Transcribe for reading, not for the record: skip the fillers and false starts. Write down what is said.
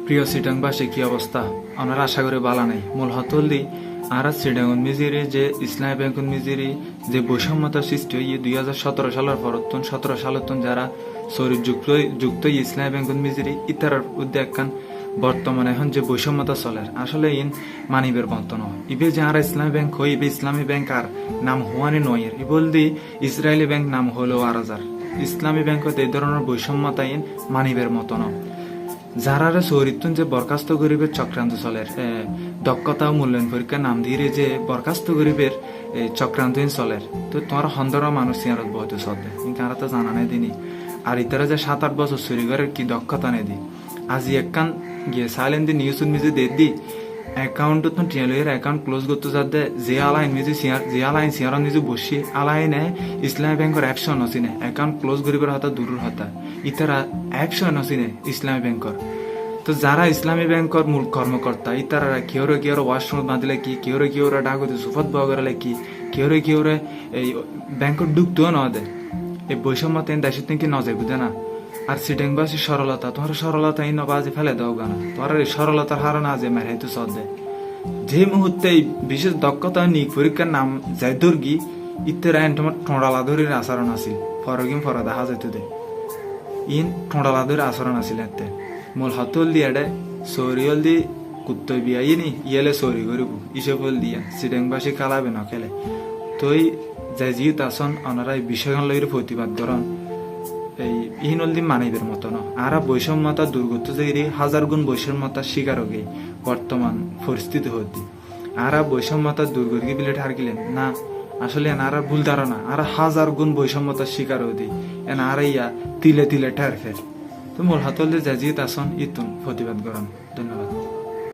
প্রিয় সিটাংবাসী কি অবস্থা? আমার আশা করি বালা নাই। মূল হতলদি আর সিটাঙ্গন মিজিরি যে ইসলামী ব্যাংকন মিজিরি যে বৈষম্যতা সৃষ্টি হয়ে 2017 সালের পরতুন 17 সালতুন যারা শরীর যুক্ত ইসলামী ব্যাংকন মিজিরি ইতার উদ্যোগ বর্তমানে এখন যে বৈষম্যতা চলে আসলে ইন মানিবের বন্তন ইবে যে আর ইসলামী ব্যাংক হই ইবে ইসলামী ব্যাংক আর নাম হওয়ানি নয় ই বলদি ইসরায়েলি ব্যাংক নাম হলো 2000 ইসলামী ব্যাংক এই ধরনের বৈষম্যতা ইন মানিবের মতন যারা চরিত্র যে বরখাস্ত গরিবের চক্রান্ত চলের দক্ষতা ও মূল্যায়ন পরীক্ষা নাম দিয়ে যে বরখাস্ত গরিবের চক্রান্ত চলের তো তোমার হন্দর মানুষ ইয়ারত বহুত চলবে কিন্তু আর তো জানা নেই দিনই আর ইতারা যে 7-8 বছর চুরিগরের কি দক্ষতা নেই দি আজি একখান গিয়ে সাইলেন দি নিউজ মিজে দে দি অ্যাকাউন্ট তো টিএলএর অ্যাকাউন্ট ক্লোজ করতে যাতে যে আলাইন মিজে যে আলাইন সিয়ার নিজে বসি আলাইনে ইসলামী ব্যাংকের অ্যাপশন নসিনে অ্যাকাউন্ট ক্লোজ করিবার হতা দূরের হতা ইতারা অ্যাপশন নসিনে ইসলামী ব্যাংকর তো যারা ইসলামী ব্যাংকর মূল কর্মকর্তা ইতারা কিয়রে ওয়াশরুম বাঁধলে কি কিয়রে ডাকতে সুফত বগরলে কি কিয়রে এই ব্যাংকর ডুবতেও ন দে এই বৈষম্য তেন দেশের থেকে ন যাইব দে না আর সিটেংবাসী সরলতা তোমার সরলতা এই নবাজে ফেলে দাও গানা তোমার এই সরলতার হার না যে মেরে তো সদ দে যে মুহূর্তে বিশেষ দক্ষতা নিক পরীক্ষার নাম যাই দুর্গি ইত্তেরা তোমার ঠোঁড়ালা ধরির আচরণ আছিল ফরগিম ফরা দেখা যেত দে ইন ঠোঁড়ালা ধরে আচরণ আছিল এতে মূল হতল দিয়ে সরিয়ল দি কুত্তই বিয়াইনি ইয়েলে সরি করিব ইসবল দিয়া সিটেংবাসী কালাবে ন খেলে তই যাই জিত আসন ওনারা এই বিষয়গুলো লইরে প্রতিবাদ করন এই ইহিনলদি মানিবের মতো ন আর বৈষম্যতা দুর্গত যে 1000 গুণ বৈষম্যতা শিকার হয়ে বর্তমান পরিস্থিতি হতি আর বৈষম্যতা দুর্গতি বিলে ঠার গেলেন না আসলে এনারা ভুল ধারণা আর 1000 গুণ বৈষম্যতার শিকার হতি এনারা ইয়া তিলে তিলে ঠার ফের তো মোর হাতলে যাজিত আসন ইতুন প্রতিবাদ করেন। ধন্যবাদ।